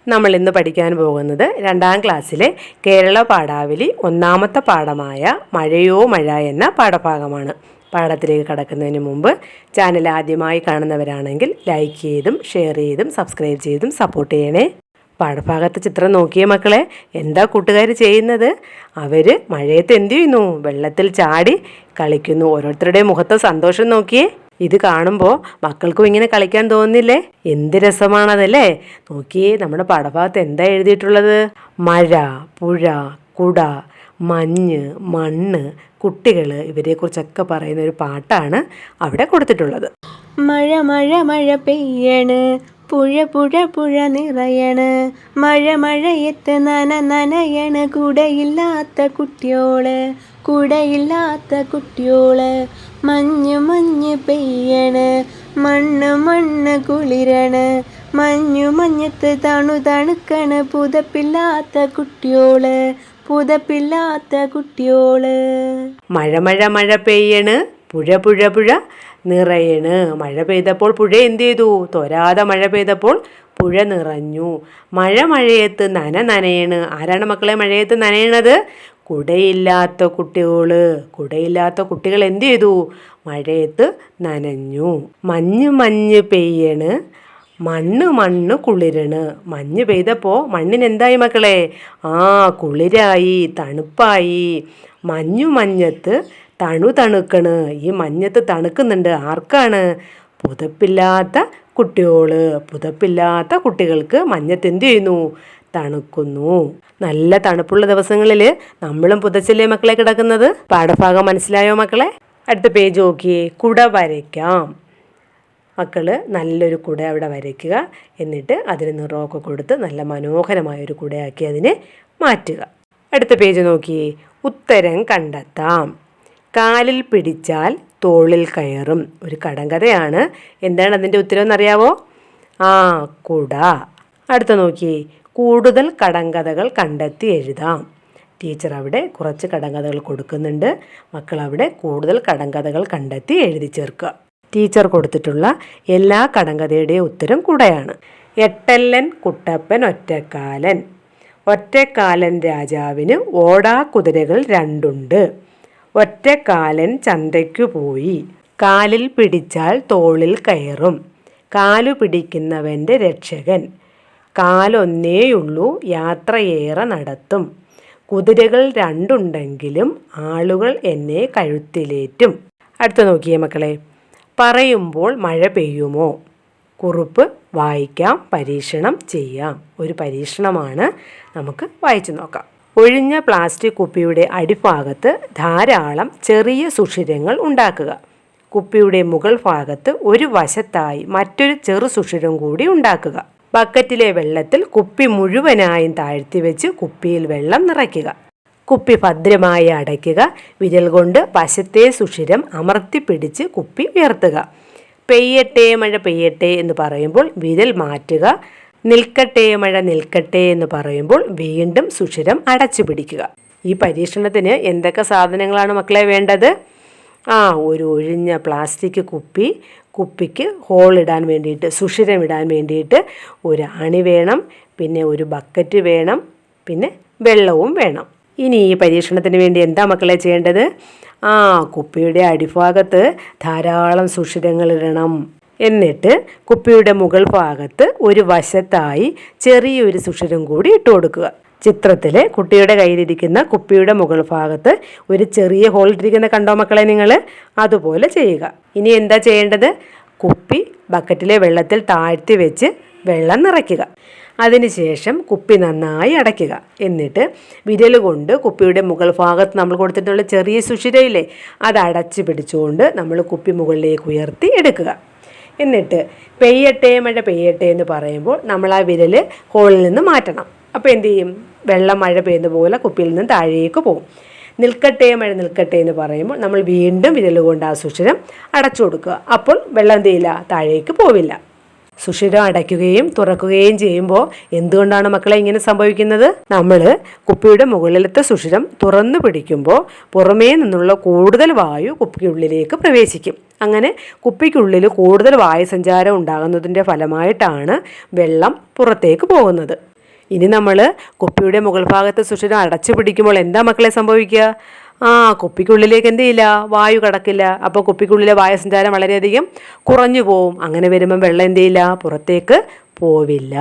നമ്മൾ ഇന്ന് പഠിക്കാൻ പോകുന്നത് 2ാം ക്ലാസ്സിലെ കേരള പാഠാവലി 1ാമത്തെ പാഠമായ മഴയോ മഴ എന്ന പാഠഭാഗമാണ്. പാഠത്തിലേക്ക് കടക്കുന്നതിന് മുമ്പ് ചാനൽ ആദ്യമായി കാണുന്നവരാണെങ്കിൽ ലൈക്ക് ചെയ്തും ഷെയർ ചെയ്തും സബ്സ്ക്രൈബ് ചെയ്തും സപ്പോർട്ട് ചെയ്യണേ. പാഠഭാഗത്ത് ചിത്രം നോക്കിയ മക്കളെ, എന്താ കൂട്ടുകാർ ചെയ്യുന്നത്? അവർ മഴയത്ത് എന്ത് ചെയ്യുന്നു? വെള്ളത്തിൽ ചാടി കളിക്കുന്നു. ഓരോരുത്തരുടെയും മുഖത്തെ സന്തോഷം നോക്കിയേ. ഇത് കാണുമ്പോൾ മക്കൾക്കും ഇങ്ങനെ കളിക്കാൻ തോന്നുന്നില്ലേ? എന്ത് രസമാണതല്ലേ? നോക്കിയേ, നമ്മുടെ പാഠഭാഗത്ത് എന്താ എഴുതിയിട്ടുള്ളത്? മഴ, പുഴ, കുട, മഞ്ഞ്, മണ്ണ്, കുട്ടികൾ, ഇവരെക്കുറിച്ചൊക്കെ പറയുന്ന ഒരു പാട്ടാണ് അവിടെ കൊടുത്തിട്ടുള്ളത്. മഴ മഴ മഴ പെയ്യണ്, പുഴ പുഴ പുഴ നിറയണ്, മഴ മഴയത്ത് നനയണ്, കുടയില്ലാത്ത കുട്ടിയോള്, കുടയില്ലാത്ത കുട്ടിയോള്, മഞ്ഞ് മഞ്ഞ് പെയ്യണ്, മണ്ണ് കുളിരണ, മഞ്ഞത്ത് തണുക്കണ്, പുതപ്പില്ലാത്ത കുട്ടിയോള്, പുതപ്പില്ലാത്ത കുട്ടിയോള്. മഴ മഴ മഴ പെയ്യണ്, പുഴ പുഴ പുഴ നിറയണ്. മഴ പെയ്തപ്പോൾ പുഴ എന്ത് ചെയ്തു? തൊരാതെ മഴ പെയ്തപ്പോൾ പുഴ നിറഞ്ഞു. മഴയത്ത് നനയണ്. ആരാണ് മക്കളെ മഴയത്ത് നനയണത്? കുടയില്ലാത്ത കുട്ടികൾ എന്ത് ചെയ്തു? മഴയത്ത് നനഞ്ഞു. മഞ്ഞ് പെയ്യണ്, മണ്ണ് കുളിരണ്. മഞ്ഞ് പെയ്തപ്പോൾ മണ്ണിന് എന്തായി മക്കളെ? കുളിരായി, തണുപ്പായി. മഞ്ഞത്ത് തണുക്കണ്. ഈ മഞ്ഞത്ത് തണുക്കുന്നുണ്ട്. ആർക്കാണ്? പുതപ്പില്ലാത്ത കുട്ടികൾക്ക് മഞ്ഞത്ത് എന്ത് ചെയ്യുന്നു? തണുക്കുന്നു. നല്ല തണുപ്പുള്ള ദിവസങ്ങളിൽ നമ്മളും പുതച്ചല്ലേ മക്കളെ കിടക്കുന്നത്? പാഠഭാഗം മനസ്സിലായോ മക്കളെ? അടുത്ത പേജ് നോക്കിയേ. കുട വരയ്ക്കാം. മക്കൾ നല്ലൊരു കുട അവിടെ വരയ്ക്കുക. എന്നിട്ട് അതിന് നിറമൊക്കെ കൊടുത്ത് നല്ല മനോഹരമായൊരു കുടയാക്കി അതിനെ മാറ്റുക. അടുത്ത പേജ് നോക്കിയേ. ഉത്തരം കണ്ടെത്താം. കാലിൽ പിടിച്ചാൽ തോളിൽ കയറും. ഒരു കടങ്കഥയാണ്. എന്താണ് അതിൻ്റെ ഉത്തരം എന്നറിയാവോ? കുട. അടുത്ത നോക്കിയേ. കൂടുതൽ കടങ്കഥകൾ കണ്ടെത്തി എഴുതാം. ടീച്ചർ അവിടെ കുറച്ച് കടങ്കഥകൾ കൊടുക്കുന്നുണ്ട്. മക്കൾ അവിടെ കൂടുതൽ കടങ്കഥകൾ കണ്ടെത്തി എഴുതി ചേർക്കുക. ടീച്ചർ കൊടുത്തിട്ടുള്ള എല്ലാ കടങ്കഥയുടെയും ഉത്തരം കുടയാണ്. എട്ടല്ലൻ കുട്ടപ്പൻ ഒറ്റക്കാലൻ. ഒറ്റക്കാലൻ രാജാവിന് ഓടാക്കുതിരകൾ 2 ഒറ്റക്കാലൻ ചന്തയ്ക്കു പോയി. കാലിൽ പിടിച്ചാൽ തോളിൽ കയറും. കാലു പിടിക്കുന്നവൻ്റെ രക്ഷകൻ. കാലൊന്നേയുള്ളൂ, യാത്രയേറെ നടത്തും. കുതിരകൾ 2 ഉണ്ടെങ്കിലും ആളുകൾ എന്നെ കഴുത്തിലേറ്റും. അടുത്ത നോക്കിയേ മക്കളെ. പറയുമ്പോൾ മഴ പെയ്യുമോ? കുറിപ്പ് വായിക്കാം, പരീക്ഷണം ചെയ്യാം. ഒരു പരീക്ഷണമാണ്, നമുക്ക് വായിച്ചു നോക്കാം. ഒഴിഞ്ഞ പ്ലാസ്റ്റിക് കുപ്പിയുടെ അടിഭാഗത്ത് ധാരാളം ചെറിയ സുഷിരങ്ങൾ ഉണ്ടാക്കുക. കുപ്പിയുടെ മുകൾ ഭാഗത്ത് ഒരു വശത്തായി മറ്റൊരു ചെറു സുഷിരം കൂടി ഉണ്ടാക്കുക. ബക്കറ്റിലെ വെള്ളത്തിൽ കുപ്പി മുഴുവനായും താഴ്ത്തിവെച്ച് കുപ്പിയിൽ വെള്ളം നിറയ്ക്കുക. കുപ്പി ഭദ്രമായി അടയ്ക്കുക. വിരൽ കൊണ്ട് വശത്തെ സുഷിരം അമർത്തി പിടിച്ച് കുപ്പി ഉയർത്തുക. പെയ്യട്ടെ മഴ പെയ്യട്ടെ എന്ന് പറയുമ്പോൾ വിരൽ മാറ്റുക. നിൽക്കട്ടെ മഴ നിൽക്കട്ടെ എന്ന് പറയുമ്പോൾ വീണ്ടും സുഷിരം അടച്ചു പിടിക്കുക. ഈ പരീക്ഷണത്തിന് എന്തൊക്കെ സാധനങ്ങളാണ് മക്കളെ വേണ്ടത്? ഒരു ഒഴിഞ്ഞ പ്ലാസ്റ്റിക് കുപ്പിക്ക് ഹോളിടാൻ വേണ്ടിയിട്ട്, സുഷിരം ഇടാൻ വേണ്ടിയിട്ട് ഒരു ആണി വേണം. പിന്നെ ഒരു ബക്കറ്റ് വേണം. പിന്നെ വെള്ളവും വേണം. ഇനി ഈ പരീക്ഷണത്തിന് വേണ്ടി എന്താ മക്കളെ ചെയ്യേണ്ടത്? കുപ്പിയുടെ അടിഭാഗത്ത് ധാരാളം സുഷിരങ്ങൾ ഇടണം. എന്നിട്ട് കുപ്പിയുടെ മുകൾ ഭാഗത്ത് ഒരു വശത്തായി ചെറിയൊരു സുഷിരം കൂടി ഇട്ട് കൊടുക്കുക. ചിത്രത്തിൽ കുട്ടിയുടെ കയ്യിലിരിക്കുന്ന കുപ്പിയുടെ മുകൾ ഭാഗത്ത് ഒരു ചെറിയ ഹോൾ ഇട്ടിരിക്കുന്ന കണ്ടോ മക്കളെ നിങ്ങൾ? അതുപോലെ ചെയ്യുക. ഇനി എന്താ ചെയ്യേണ്ടത്? കുപ്പി ബക്കറ്റിലെ വെള്ളത്തിൽ താഴ്ത്തി വെച്ച് വെള്ളം നിറയ്ക്കുക. അതിനുശേഷം കുപ്പി നന്നായി അടയ്ക്കുക. എന്നിട്ട് വിരൽ കൊണ്ട് കുപ്പിയുടെ മുകൾ ഭാഗത്ത് നമ്മൾ കൊടുത്തിട്ടുള്ള ചെറിയ സുഷിരയില്ലേ, അത് അടച്ചു പിടിച്ചുകൊണ്ട് നമ്മൾ കുപ്പി മുകളിലേക്ക് ഉയർത്തി എടുക്കുക. എന്നിട്ട് പെയ്യട്ടെ മഴ പെയ്യട്ടെ എന്ന് പറയുമ്പോൾ നമ്മൾ ആ വിരൽ ഹോളിൽ നിന്ന് മാറ്റണം. അപ്പോൾ എന്ത് ചെയ്യും? വെള്ളം മഴ പെയ്യുന്ന പോലെ കുപ്പിയിൽ നിന്ന് താഴേക്ക് പോകും. നിൽക്കട്ടെ മഴ നിൽക്കട്ടെ എന്ന് പറയുമ്പോൾ നമ്മൾ വീണ്ടും വിരൽ കൊണ്ട് ആ സുഷിരം അടച്ചു കൊടുക്കുക. അപ്പോൾ വെള്ളം എന്ത് ചെയ്യില്ല? താഴേക്ക് പോവില്ല. സുഷിരം അടയ്ക്കുകയും തുറക്കുകയും ചെയ്യുമ്പോൾ എന്തുകൊണ്ടാണ് മക്കളെ ഇങ്ങനെ സംഭവിക്കുന്നത്? നമ്മൾ കുപ്പിയുടെ മുകളിലത്തെ സുഷിരം തുറന്നു പിടിക്കുമ്പോൾ പുറമേ നിന്നുള്ള കൂടുതൽ വായു കുപ്പിക്കുള്ളിലേക്ക് പ്രവേശിക്കും. അങ്ങനെ കുപ്പിക്കുള്ളിൽ കൂടുതൽ വായുസഞ്ചാരം ഉണ്ടാകുന്നതിൻ്റെ ഫലമായിട്ടാണ് വെള്ളം പുറത്തേക്ക് പോകുന്നത്. ഇനി നമ്മൾ കുപ്പിയുടെ മുകൾ ഭാഗത്ത് സുഷിരം അടച്ചു പിടിക്കുമ്പോൾ എന്താ മക്കളെ സംഭവിക്കുക? കുപ്പിക്കുള്ളിലേക്ക് എന്ത് ചെയ്യില്ല, വായു കടക്കില്ല. അപ്പോൾ കുപ്പിക്കുള്ളിലെ വായുസഞ്ചാരം വളരെയധികം കുറഞ്ഞു പോവും. അങ്ങനെ വരുമ്പം വെള്ളം എന്ത് ചെയ്യില്ല, പുറത്തേക്ക് പോവില്ല.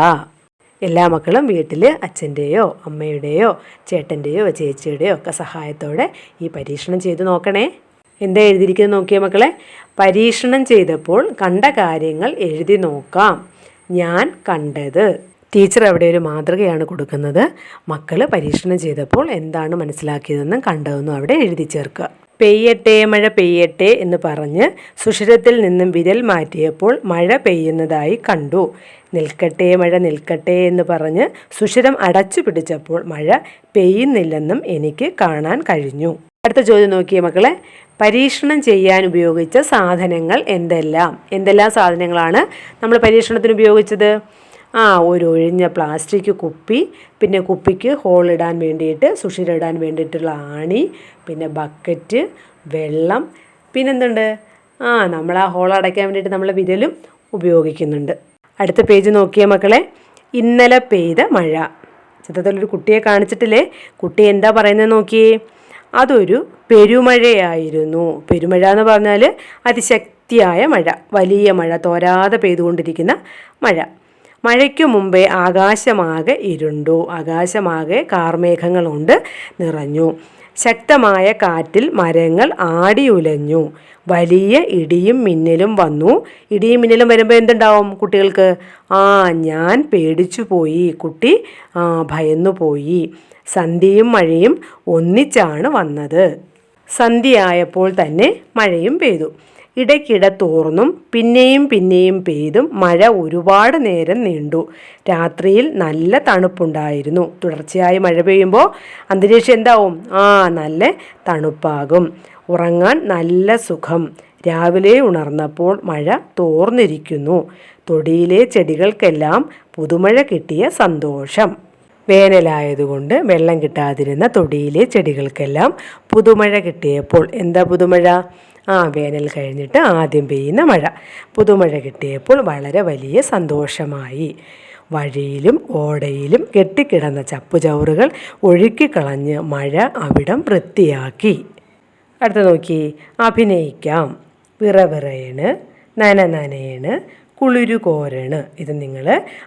എല്ലാ മക്കളും വീട്ടിൽ അച്ഛൻ്റെയോ അമ്മയുടെയോ ചേട്ടൻ്റെയോ ചേച്ചിയുടെയോ ഒക്കെ സഹായത്തോടെ ഈ പരീക്ഷണം ചെയ്ത് നോക്കണേ. എന്താ എഴുതിയിരിക്കുന്നത് നോക്കിയേ മക്കളെ. പരീക്ഷണം ചെയ്തപ്പോൾ കണ്ട കാര്യങ്ങൾ എഴുതി നോക്കാം. ഞാൻ കണ്ടത്. ടീച്ചർ അവിടെ ഒരു മാതൃകയാണ് കൊടുക്കുന്നത്. മക്കൾ പരീക്ഷണം ചെയ്തപ്പോൾ എന്താണ് മനസ്സിലാക്കിയതെന്നും കണ്ടതെന്നും അവിടെ എഴുതി ചേർക്കുക. പെയ്യട്ടെ മഴ പെയ്യട്ടെ എന്ന് പറഞ്ഞ് സുഷിരത്തിൽ നിന്നും വിരൽ മാറ്റിയപ്പോൾ മഴ പെയ്യുന്നതായി കണ്ടു. നിൽക്കട്ടെ മഴ നിൽക്കട്ടെ എന്ന് പറഞ്ഞ് സുഷിരം അടച്ചു പിടിച്ചപ്പോൾ മഴ പെയ്യുന്നില്ലെന്നും എനിക്ക് കാണാൻ കഴിഞ്ഞു. അടുത്ത ചോദ്യം നോക്കിയേ മക്കളെ. പരീക്ഷണം ചെയ്യാൻ ഉപയോഗിച്ച സാധനങ്ങൾ എന്തെല്ലാം സാധനങ്ങളാണ് നമ്മൾ പരീക്ഷണത്തിന് ഉപയോഗിച്ചത്? ഒരു ഒഴിഞ്ഞ പ്ലാസ്റ്റിക് കുപ്പി, പിന്നെ കുപ്പിക്ക് ഹോളിടാൻ വേണ്ടിയിട്ട് സുഷിരിടാൻ വേണ്ടിയിട്ടുള്ള ആണി, പിന്നെ ബക്കറ്റ്, വെള്ളം, പിന്നെന്തുണ്ട്, നമ്മൾ ആ ഹോൾ അടയ്ക്കാൻ വേണ്ടിയിട്ട് നമ്മൾ വിരലും ഉപയോഗിക്കുന്നുണ്ട്. അടുത്ത പേജ് നോക്കിയേ മക്കളെ. ഇന്നലെ പെയ്ത മഴ. ചിത്രത്തിലൊരു കുട്ടിയെ കാണിച്ചിട്ടില്ലേ? കുട്ടി എന്താ പറയുന്നത് നോക്കിയേ. അതൊരു പെരുമഴയായിരുന്നു. പെരുമഴ എന്ന് പറഞ്ഞാൽ അതിശക്തിയായ മഴ, വലിയ മഴ, തോരാതെ പെയ്തുകൊണ്ടിരിക്കുന്ന മഴ. മഴയ്ക്കു മുമ്പേ ആകാശമാകെ ഇരുണ്ടു. ആകാശമാകെ കാർമേഘങ്ങൾ കൊണ്ട് നിറഞ്ഞു. ശക്തമായ കാറ്റിൽ മരങ്ങൾ ആടിയുലഞ്ഞു. വലിയ ഇടിയും മിന്നലും വന്നു. ഇടിയും മിന്നലും വരുമ്പോൾ എന്തുണ്ടാവും കുട്ടികൾക്ക്? ഞാൻ പേടിച്ചു പോയി. കുട്ടി ഭയന്നു പോയി. സന്ധ്യയും മഴയും ഒന്നിച്ചാണ് വന്നത്. സന്ധ്യയായപ്പോൾ തന്നെ മഴയും പെയ്തു. ഇടയ്ക്കിടെ തോർന്നും പിന്നെയും പെയ്തും മഴ ഒരുപാട് നേരം നീണ്ടു. രാത്രിയിൽ നല്ല തണുപ്പുണ്ടായിരുന്നു. തുടർച്ചയായി മഴ പെയ്യുമ്പോൾ അന്തരീക്ഷം എന്താവും? നല്ല തണുപ്പാകും. ഉറങ്ങാൻ നല്ല സുഖം. രാവിലെ ഉണർന്നപ്പോൾ മഴ തോർന്നിരിക്കുന്നു. തൊടിയിലെ ചെടികൾക്കെല്ലാം പുതുമഴ കിട്ടിയ സന്തോഷം. വേനലായതുകൊണ്ട് വെള്ളം കിട്ടാതിരുന്ന തൊടിയിലെ ചെടികൾക്കെല്ലാം പുതുമഴ കിട്ടിയപ്പോൾ എന്താ പുതുമഴ? വേനൽ കഴിഞ്ഞിട്ട് ആദ്യം പെയ്യുന്ന മഴ. പുതുമഴ കിട്ടിയപ്പോൾ വളരെ വലിയ സന്തോഷമായി. വഴിയിലും ഓടയിലും കെട്ടിക്കിടന്ന ചപ്പുചവറുകൾ ഒഴുക്കിക്കളഞ്ഞ് മഴ അവിടം വൃത്തിയാക്കി. അടുത്ത നോക്കി. അഭിനയിക്കാം. വിറവിറയണ്, നനയണ്, കുളിരു കോരണ്. ഇത് നിങ്ങൾ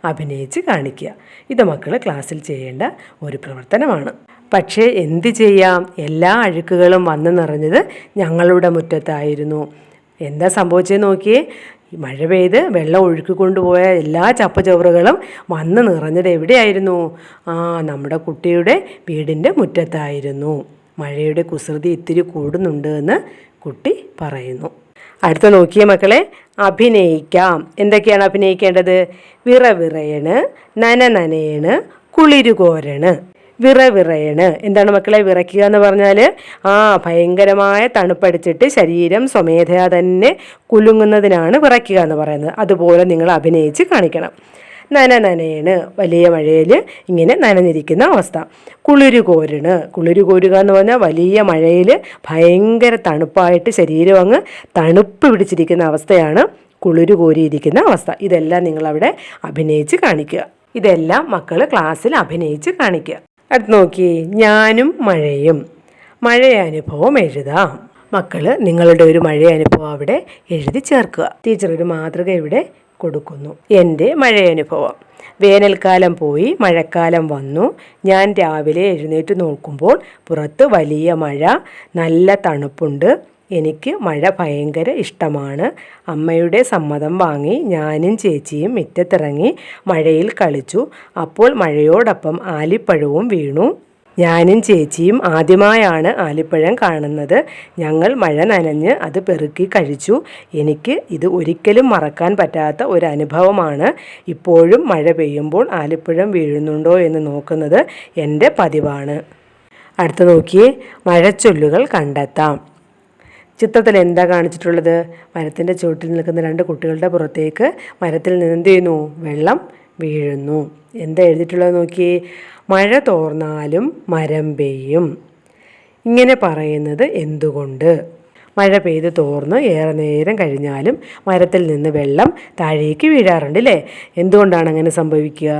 അഭിനയിച്ച് കാണിക്കുക. ഇത് മക്കൾ ക്ലാസ്സിൽ ചെയ്യേണ്ട ഒരു പ്രവർത്തനമാണ്. പക്ഷേ എന്ത് ചെയ്യാം, എല്ലാ അഴുക്കുകളും വന്നു നിറഞ്ഞത് ഞങ്ങളുടെ മുറ്റത്തായിരുന്നു. എന്താ സംഭവിച്ചത് നോക്കിയേ. മഴ പെയ്ത് വെള്ളം ഒഴുക്കിക്കൊണ്ടുപോയ എല്ലാ ചപ്പുചവറുകളും വന്ന് നിറഞ്ഞത് എവിടെയായിരുന്നു? നമ്മുടെ കുട്ടിയുടെ വീടിൻ്റെ മുറ്റത്തായിരുന്നു. മഴയുടെ കുസൃതി ഇത്തിരി കൂടുന്നുണ്ട് എന്ന് കുട്ടി പറയുന്നു. അടുത്ത നോക്കിയ മക്കളെ. അഭിനയിക്കാം. എന്തൊക്കെയാണ് അഭിനയിക്കേണ്ടത്? വിറവിറയണ്, നനയണ്, കുളിരു കോരണ്. വിറവിറയണ് എന്താണ് മക്കളെ? വിറയ്ക്കുക എന്ന് പറഞ്ഞാൽ ഭയങ്കരമായ തണുപ്പടിച്ചിട്ട് ശരീരം സ്വമേധയാ തന്നെ കുലുങ്ങുന്നതിനാണ് വിറയ്ക്കുക എന്ന് പറയുന്നത്. അതുപോലെ നിങ്ങൾ അഭിനയിച്ച് കാണിക്കണം. നനയണ് വലിയ മഴയിൽ ഇങ്ങനെ നനഞ്ഞിരിക്കുന്ന അവസ്ഥ. കുളിരു കോരണ്. കുളിരു കോരുക എന്ന് പറഞ്ഞാൽ വലിയ മഴയിൽ ഭയങ്കര തണുപ്പായിട്ട് ശരീരം അങ്ങ് തണുപ്പ് പിടിച്ചിരിക്കുന്ന അവസ്ഥയാണ് കുളിരു കോരിയിരിക്കുന്ന അവസ്ഥ. ഇതെല്ലാം നിങ്ങളവിടെ അഭിനയിച്ച് കാണിക്കുക. ഇതെല്ലാം മക്കൾ ക്ലാസ്സിൽ അഭിനയിച്ച് കാണിക്കുക. അടുത്ത് നോക്കി. ഞാനും മഴയും. മഴയനുഭവം എഴുതാം. മക്കൾ നിങ്ങളുടെ ഒരു മഴയനുഭവം അവിടെ എഴുതി ചേർക്കുക. ടീച്ചർ ഒരു മാതൃക ഇവിടെ കൊടുക്കുന്നു. എൻ്റെ മഴയനുഭവം. വേനൽക്കാലം പോയി മഴക്കാലം വന്നു. ഞാൻ രാവിലെ എഴുന്നേറ്റ് നോക്കുമ്പോൾ പുറത്ത് വലിയ മഴ, നല്ല തണുപ്പുണ്ട്. എനിക്ക് മഴ ഭയങ്കര ഇഷ്ടമാണ്. അമ്മയുടെ സമ്മതം വാങ്ങി ഞാനും ചേച്ചിയും മുറ്റത്തിറങ്ങി മഴയിൽ കളിച്ചു. അപ്പോൾ മഴയോടൊപ്പം ആലിപ്പഴവും വീണു. ഞാനും ചേച്ചിയും ആദ്യമായാണ് ആലിപ്പഴം കാണുന്നത്. ഞങ്ങൾ മഴ നനഞ്ഞ് അത് പെറുക്കി കഴിച്ചു. എനിക്ക് ഇത് ഒരിക്കലും മറക്കാൻ പറ്റാത്ത ഒരു അനുഭവമാണ്. ഇപ്പോഴും മഴ പെയ്യുമ്പോൾ ആലിപ്പഴം വീഴുന്നുണ്ടോ എന്ന് നോക്കുന്നത് എൻ്റെ പതിവാണ്. അടുത്ത നോക്കിയേ. മഴച്ചൊല്ലുകൾ കണ്ടെത്താം. ചിത്രത്തിൽ എന്താ കാണിച്ചിട്ടുള്ളത്? മരത്തിൻ്റെ ചുവട്ടിൽ നിൽക്കുന്ന രണ്ട് കുട്ടികളുടെ പുറത്തേക്ക് മരത്തിൽ നിന്ന് എന്ത് ചെയ്യുന്നു? വെള്ളം വീഴുന്നു. എന്താ എഴുതിയിട്ടുള്ളത് നോക്കിയേ. മഴ തോർന്നാലും മരം പെയ്യും. ഇങ്ങനെ പറയുന്നത് എന്തുകൊണ്ട്? മഴ പെയ്ത് തോർന്ന് ഏറെ നേരം കഴിഞ്ഞാലും മരത്തിൽ നിന്ന് വെള്ളം താഴേക്ക് വീഴാറുണ്ട് അല്ലേ? എന്തുകൊണ്ടാണ് അങ്ങനെ സംഭവിക്കുക?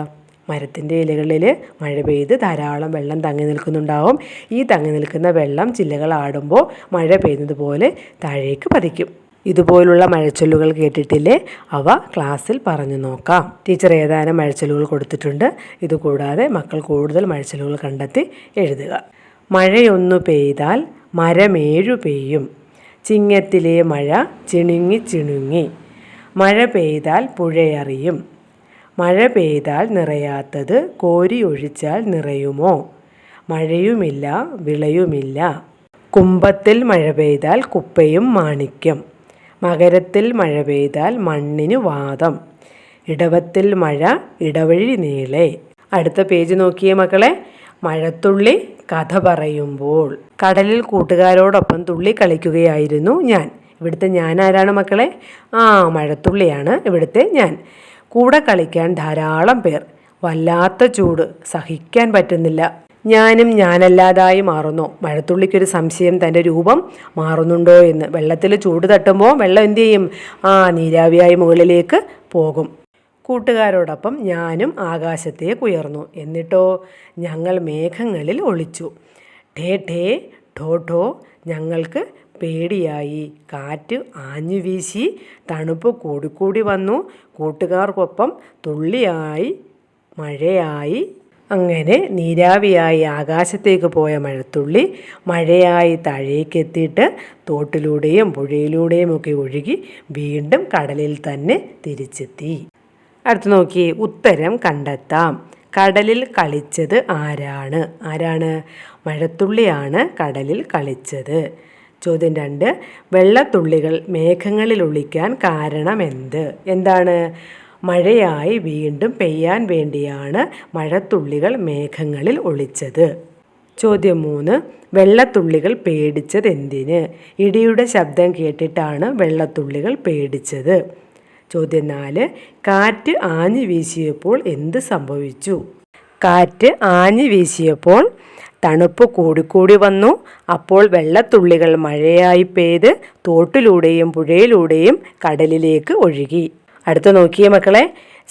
മരത്തിൻ്റെ ഇലകളിൽ മഴ പെയ്ത് ധാരാളം വെള്ളം തങ്ങി നിൽക്കുന്നുണ്ടാവും. ഈ തങ്ങി നിൽക്കുന്ന വെള്ളം ചില്ലകളാടുമ്പോൾ മഴ പെയ്യുന്നത് പോലെ താഴേക്ക് പതിക്കും. ഇതുപോലുള്ള മഴച്ചൊല്ലുകൾ കേട്ടിട്ടില്ലേ? അവ ക്ലാസ്സിൽ പറഞ്ഞു നോക്കാം. ടീച്ചർ ഏതാനും മഴച്ചൊല്ലുകൾ കൊടുത്തിട്ടുണ്ട്. ഇതുകൂടാതെ മക്കൾ കൂടുതൽ മഴച്ചൊല്ലുകൾ കണ്ടെത്തി എഴുതുക. മഴയൊന്നു പെയ്താൽ മരമേഴു പെയ്യും, ചിങ്ങത്തിലെ മഴ ചിണുങ്ങി ചിണുങ്ങി, മഴ പെയ്താൽ പുഴയറിയും, മഴ പെയ്താൽ നിറയാത്തത് കോരി ഒഴിച്ചാൽ നിറയുമോ, മഴയുമില്ല വിളയുമില്ല, കുംഭത്തിൽ മഴ പെയ്താൽ കുപ്പയും മാണിക്യം, മകരത്തിൽ മഴ പെയ്താൽ മണ്ണിന് വാദം, ഇടവത്തിൽ മഴ ഇടവഴി നീളെ. അടുത്ത പേജ് നോക്കിയേ മക്കളെ. മഴത്തുള്ളി കഥ പറയുമ്പോൾ. കടലിൽ കൂട്ടുകാരോടൊപ്പം തുള്ളി കളിക്കുകയായിരുന്നു ഞാൻ. ഇവിടുത്തെ ഞാൻ ആരാണ് മക്കളെ? മഴത്തുള്ളിയാണ് ഇവിടുത്തെ ഞാൻ. കൂടെ കളിക്കാൻ ധാരാളം പേർ. വല്ലാത്ത ചൂട്, സഹിക്കാൻ പറ്റുന്നില്ല. ഞാനും ഞാനല്ലാതായി മാറുന്നു. മഴത്തുള്ളിക്കൊരു സംശയം, തൻ്റെ രൂപം മാറുന്നുണ്ടോ എന്ന്. വെള്ളത്തിൽ ചൂട് തട്ടുമ്പോൾ വെള്ളം എന്തു ചെയ്യും? നീരാവിയായി മുകളിലേക്ക് പോകും. കൂട്ടുകാരോടൊപ്പം ഞാനും ആകാശത്തേക്ക് ഉയർന്നു. എന്നിട്ടോ ഞങ്ങൾ മേഘങ്ങളിൽ ഒളിച്ചു. ഠേ ഠേ ഠോ ഠോ ഞങ്ങൾക്ക് പേടിയായി. കാറ്റ് ആഞ്ഞു വീശി, തണുപ്പ് കൂടിക്കൂടി വന്നു. കൂട്ടുകാർക്കൊപ്പം തുള്ളിയായി മഴയായി. അങ്ങനെ നീരാവിയായി ആകാശത്തേക്ക് പോയ മഴത്തുള്ളി മഴയായി താഴേക്കെത്തിയിട്ട് തോട്ടിലൂടെയും പുഴയിലൂടെയും ഒക്കെ ഒഴുകി വീണ്ടും കടലിൽ തന്നെ തിരിച്ചെത്തി. അടുത്ത് നോക്കി, ഉത്തരം കണ്ടെത്താം. കടലിൽ കളിച്ചത് ആരാണ്? മഴത്തുള്ളിയാണ് കടലിൽ കളിച്ചത്. ചോദ്യം 2, വെള്ളത്തുള്ളികൾ മേഘങ്ങളിൽ ഒളിക്കാൻ കാരണമെന്ത്? എന്താണ്? മഴയായി വീണ്ടും പെയ്യാൻ വേണ്ടിയാണ് മഴത്തുള്ളികൾ മേഘങ്ങളിൽ ഒളിച്ചത്. ചോദ്യം 3, വെള്ളത്തുള്ളികൾ പേടിച്ചത് എന്തിന്? ഇടിയുടെ ശബ്ദം കേട്ടിട്ടാണ് വെള്ളത്തുള്ളികൾ പേടിച്ചത്. ചോദ്യം 4, കാറ്റ് ആഞ്ഞു വീശിയപ്പോൾ എന്ത് സംഭവിച്ചു? കാറ്റ് ആഞ്ഞു വീശിയപ്പോൾ തണുപ്പ് കൂടിക്കൂടി വന്നു. അപ്പോൾ വെള്ളത്തുള്ളികൾ മഴയായി പെയ്ത് തോട്ടിലൂടെയും പുഴയിലൂടെയും കടലിലേക്ക് ഒഴുകി. അടുത്ത നോക്കിയേ മക്കളെ.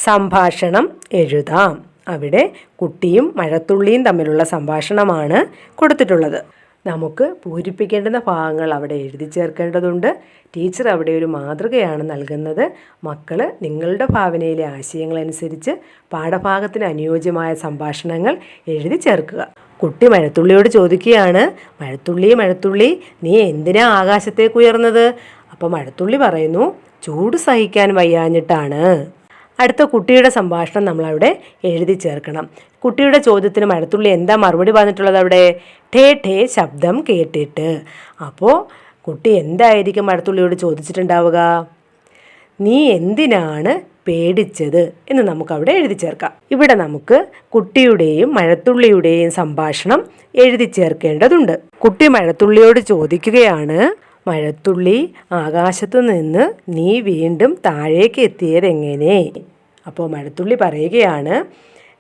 സംഭാഷണം എഴുതാം. അവിടെ കുട്ടിയും മഴത്തുള്ളിയും തമ്മിലുള്ള സംഭാഷണമാണ് കൊടുത്തിട്ടുള്ളത്. നമുക്ക് പൂരിപ്പിക്കേണ്ടുന്ന ഭാഗങ്ങൾ അവിടെ എഴുതി ചേർക്കേണ്ടതുണ്ട്. ടീച്ചർ അവിടെ ഒരു മാതൃകയാണ് നൽകുന്നത്. മക്കൾ നിങ്ങളുടെ ഭാവനയിലെ ആശയങ്ങളനുസരിച്ച് പാഠഭാഗത്തിന് അനുയോജ്യമായ സംഭാഷണങ്ങൾ എഴുതി ചേർക്കുക. കുട്ടി മഴത്തുള്ളിയോട് ചോദിക്കുകയാണ്, മഴത്തുള്ളി നീ എന്തിനാ ആകാശത്തേക്ക് ഉയർന്നത്? അപ്പോൾ മഴത്തുള്ളി പറയുന്നു, ചൂട് സഹിക്കാൻ വയ്യാഞ്ഞിട്ടാണ്. അടുത്ത കുട്ടിയുടെ സംഭാഷണം നമ്മളവിടെ എഴുതി ചേർക്കണം. കുട്ടിയുടെ ചോദ്യത്തിന് മഴത്തുള്ളി എന്താ മറുപടി പറഞ്ഞിട്ടുള്ളത്? അവിടെ ഠേ ഠേ ശബ്ദം കേട്ടിട്ട്. അപ്പോൾ കുട്ടി എന്തായിരിക്കും മഴത്തുള്ളിയോട് ചോദിച്ചിട്ടുണ്ടാവുക? നീ എന്തിനാണ് പേടിച്ചത് എന്ന് നമുക്കവിടെ എഴുതി ചേർക്കാം. ഇവിടെ നമുക്ക് കുട്ടിയുടെയും മഴത്തുള്ളിയുടെയും സംഭാഷണം എഴുതി ചേർക്കേണ്ടതുണ്ട്. കുട്ടി മഴത്തുള്ളിയോട് ചോദിക്കുകയാണ്, മഴത്തുള്ളി ആകാശത്തു നിന്ന് നീ വീണ്ടും താഴേക്ക് എത്തിയതെങ്ങനെ? അപ്പോൾ മഴത്തുള്ളി പറയുകയാണ്,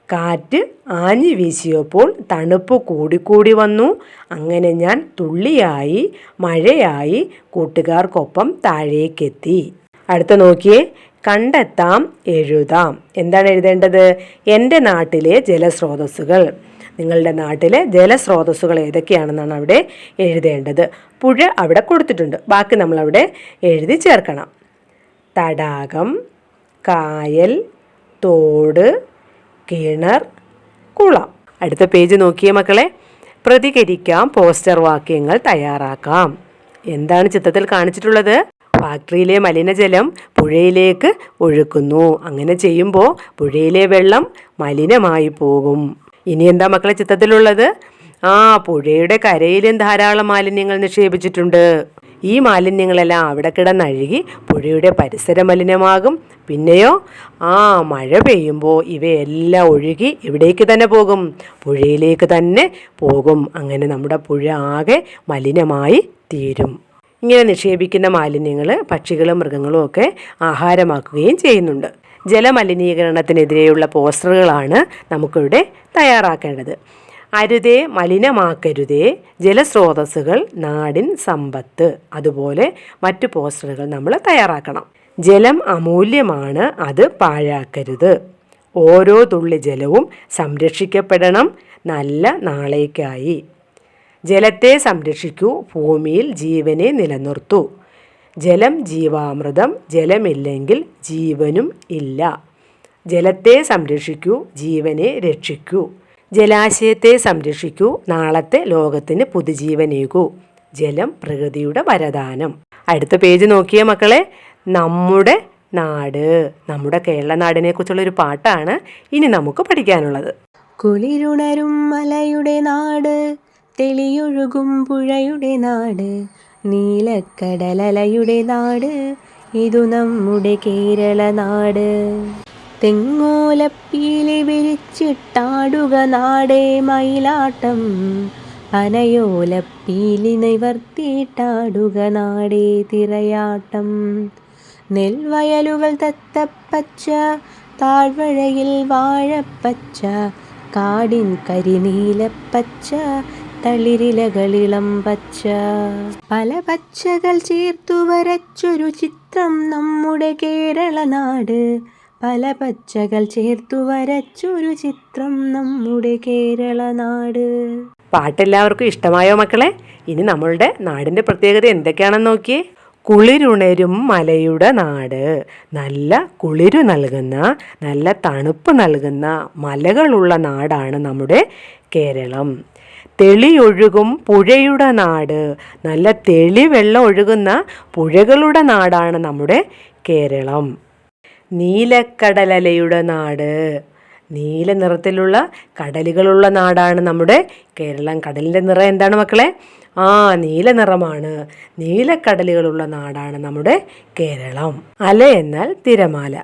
കാറ്റ് ആഞ്ഞു വീശിയപ്പോൾ തണുപ്പ് കൂടിക്കൂടി വന്നു. അങ്ങനെ ഞാൻ തുള്ളിയായി മഴയായി കൂട്ടുകാർക്കൊപ്പം താഴേക്കെത്തി. അടുത്ത നോക്കിയേ, കണ്ടെത്താം എഴുതാം. എന്താണ് എഴുതേണ്ടത്? എൻ്റെ നാട്ടിലെ ജലസ്രോതസ്സുകൾ. നിങ്ങളുടെ നാട്ടിലെ ജലസ്രോതസ്സുകൾ ഏതൊക്കെയാണെന്നാണ് അവിടെ എഴുതേണ്ടത്. പുഴ അവിടെ കൊടുത്തിട്ടുണ്ട്, ബാക്കി നമ്മളവിടെ എഴുതി ചേർക്കണം. തടാകം, കായൽ, തോട്, കിണർ, കുളം. അടുത്ത പേജ് നോക്കിയേ മക്കളെ. പ്രതികരിക്കാം, പോസ്റ്റർ വാക്യങ്ങൾ തയ്യാറാക്കാം. എന്താണ് ചിത്രത്തിൽ കാണിച്ചിട്ടുള്ളത്? ഫാക്ടറിയിലെ മലിനജലം പുഴയിലേക്ക് ഒഴുക്കുന്നു. അങ്ങനെ ചെയ്യുമ്പോൾ പുഴയിലെ വെള്ളം മലിനമായി പോകും. ഇനി എന്താ മക്കളെ ചിത്രത്തിലുള്ളത്? പുഴയുടെ കരയിലും ധാരാളം മാലിന്യങ്ങൾ നിക്ഷേപിച്ചിട്ടുണ്ട്. ഈ മാലിന്യങ്ങളെല്ലാം അവിടെ കിടന്നഴുകി പുഴയുടെ പരിസരം മലിനമാകും. പിന്നെയോ മഴ പെയ്യുമ്പോൾ ഇവയെല്ലാം ഒഴുകി എവിടേക്ക് തന്നെ പോകും? പുഴയിലേക്ക് തന്നെ പോകും. അങ്ങനെ നമ്മുടെ പുഴ ആകെ മലിനമായി തീരും. ഇങ്ങനെ നിക്ഷേപിക്കുന്ന മാലിന്യങ്ങൾ പക്ഷികളും മൃഗങ്ങളും ഒക്കെ ആഹാരമാക്കുകയും ചെയ്യുന്നുണ്ട്. ജലമലിനീകരണത്തിനെതിരെയുള്ള പോസ്റ്ററുകളാണ് നമുക്കിവിടെ തയ്യാറാക്കേണ്ടത്. അരുതേ, മലിനമാക്കരുതേ, ജലസ്രോതസ്സുകൾ നാടിൻ സമ്പത്ത്. അതുപോലെ മറ്റു പോസ്റ്ററുകൾ നമ്മൾ തയ്യാറാക്കണം. ജലം അമൂല്യമാണ്, അത് പാഴാക്കരുത്. ഓരോ തുള്ളി ജലവും സംരക്ഷിക്കപ്പെടണം നല്ല നാളേക്കായി. ജലത്തെ സംരക്ഷിക്കൂ, ഭൂമിയിൽ ജീവനെ നിലനിർത്തൂ. ജലം ജീവാമൃതം, ജലമില്ലെങ്കിൽ ജീവനും ഇല്ല. ജലത്തെ സംരക്ഷിക്കൂ, ജീവനെ രക്ഷിക്കൂ. ജലാശയത്തെ സംരക്ഷിക്കൂ, നാളത്തെ ലോകത്തിന് പുതുജീവനേകൂ. ജലം പ്രകൃതിയുടെ വരദാനം. അടുത്ത പേജ് നോക്കിയേ മക്കളെ. നമ്മുടെ നാട്, നമ്മുടെ കേരള നാടിനെ കുറിച്ചുള്ളൊരു പാട്ടാണ് ഇനി നമുക്ക് പഠിക്കാനുള്ളത്. കുളിരുണരും മലയുടെ നാട്, തെളിയൊഴുകും പുഴയുടെ നാട്, നീലക്കടലലയുടെ നാട്, ഇതു നമ്മുടെ കേരള നാട്. തെങ്ങോലപ്പീലി വിരിച്ചിട്ടാടുക നാടേ മയിലാട്ടം, പനയോലപ്പീലി നിവർത്തിയിട്ടാടുക നാടേ തിറയാട്ടം. നെൽവയലുകൾ തത്തപ്പച്ച, താഴ്വഴയിൽ വാഴപ്പച്ച, കാടിൻ കരിനീലപ്പച്ച, തളിരിലകളിളം പച്ച. പല പച്ചകൾ ചേർത്തു വരച്ചൊരു ചിത്രം നമ്മുടെ കേരള നാട്, പല പച്ചകൾ ചേർത്തു വരച്ചൊരു ചിത്രം നമ്മുടെ കേരള നാട്. പാട്ടെല്ലാവർക്കും ഇഷ്ടമായോ മക്കളെ? ഇനി നമ്മളുടെ നാടിൻ്റെ പ്രത്യേകത എന്തൊക്കെയാണെന്ന് നോക്കിയേ. കുളിരുണരും മലയുടെ നാട്, നല്ല കുളിരു നൽകുന്ന, നല്ല തണുപ്പ് നൽകുന്ന മലകളുള്ള നാടാണ് നമ്മുടെ കേരളം. തെളിയൊഴുകും പുഴയുടെ നാട്, നല്ല തെളിവെള്ളം ഒഴുകുന്ന പുഴകളുടെ നാടാണ് നമ്മുടെ കേരളം. നീലക്കടലലയുടെ നാട്, നീല നിറത്തിലുള്ള കടലുകളുള്ള നാടാണ് നമ്മുടെ കേരളം. കടലിൻ്റെ നിറം എന്താണ് മക്കളെ? നീല നിറമാണ്. നീലക്കടലുകളുള്ള നാടാണ് നമ്മുടെ കേരളം. അല എന്നാൽ തിരമാല,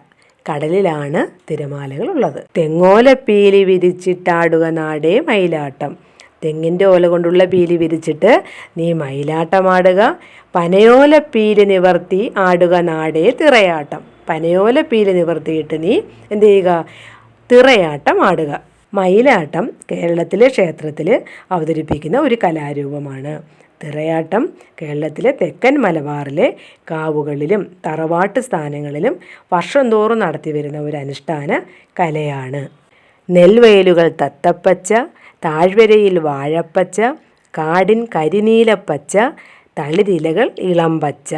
കടലിലാണ് തിരമാലകൾ ഉള്ളത്. തെങ്ങോലപ്പീലി വിരിച്ചിട്ടാടുക നാടേ മയിലാട്ടം, തെങ്ങിൻ്റെ ഓല കൊണ്ടുള്ള പീലി വിരിച്ചിട്ട് നീ മയിലാട്ടമാടുക. പനയോലപ്പീലി നിവർത്തി ആടുക നാടേ തിറയാട്ടം, പനയോലപ്പീലി നിവർത്തിയിട്ട് നീ എന്ത് ചെയ്യുക? തിറയാട്ടം ആടുക. മയിലാട്ടം കേരളത്തിലെ ക്ഷേത്രത്തിൽ അവതരിപ്പിക്കുന്ന ഒരു കലാരൂപമാണ്. തിറയാട്ടം കേരളത്തിലെ തെക്കൻ മലബാറിലെ കാവുകളിലും തറവാട്ട് സ്ഥാനങ്ങളിലും വർഷം തോറും നടത്തി വരുന്ന ഒരു അനുഷ്ഠാന കലയാണ്. നെൽവയലുകൾ തത്തപ്പച്ച, താഴ്വരയിൽ വാഴപ്പച്ച, കാടിൻ കരിനീലപ്പച്ച, തളിരിലകൾ ഇളം പച്ച.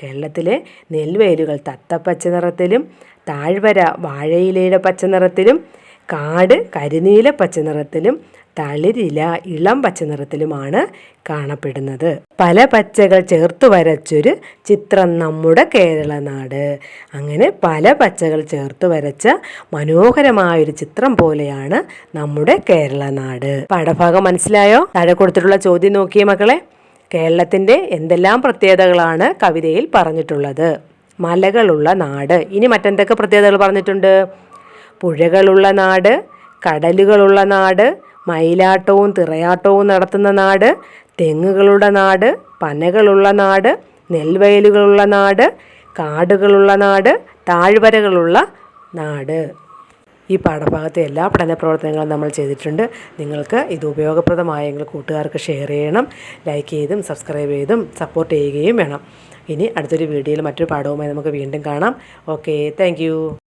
കേരളത്തിലെ നെൽവയലുകൾ തത്തപ്പച്ച നിറത്തിലും, താഴ്വര വാഴയിലയുടെ പച്ച നിറത്തിലും, കാട് കരിനീല പച്ച നിറത്തിലും, തളിരില ഇളം പച്ച നിറത്തിലുമാണ് കാണപ്പെടുന്നത്. പല പച്ചകൾ ചേർത്ത് വരച്ചൊരു ചിത്രം നമ്മുടെ കേരള നാട്. അങ്ങനെ പല പച്ചകൾ ചേർത്ത് വരച്ച മനോഹരമായൊരു ചിത്രം പോലെയാണ് നമ്മുടെ കേരള നാട്. പാഠഭാഗം മനസ്സിലായോ? താഴെ കൊടുത്തിട്ടുള്ള ചോദ്യം നോക്കിയേ മക്കളെ. കേരളത്തിൻ്റെ എന്തെല്ലാം പ്രത്യേകതകളാണ് കവിതയിൽ പറഞ്ഞിട്ടുള്ളത്? മലകളുള്ള നാട്. ഇനി മറ്റെന്തൊക്കെ പ്രത്യേകതകൾ പറഞ്ഞിട്ടുണ്ട്? പുഴകളുള്ള നാട്, കടലുകളുള്ള നാട്, മയിലാട്ടവും തിറയാട്ടവും നടത്തുന്ന നാട്, തെങ്ങുകളുടെ നാട്, പനകളുള്ള നാട്, നെൽവയലുകളുള്ള നാട്, കാടുകളുള്ള നാട്, താഴ്വരകളുള്ള നാട്. ഈ പാഠഭാഗത്തെ എല്ലാ പഠന പ്രവർത്തനങ്ങളും നമ്മൾ ചെയ്തിട്ടുണ്ട്. നിങ്ങൾക്ക് ഇത് ഉപയോഗപ്രദമായെങ്കിൽ കൂട്ടുകാർക്ക് ഷെയർ ചെയ്യണം. ലൈക്ക് ചെയ്തും സബ്സ്ക്രൈബ് ചെയ്തും സപ്പോർട്ട് ചെയ്യുകയും വേണം. ഇനി അടുത്തൊരു വീഡിയോയിൽ മറ്റൊരു പാഠവുമായി നമുക്ക് വീണ്ടും കാണാം. Okay, thank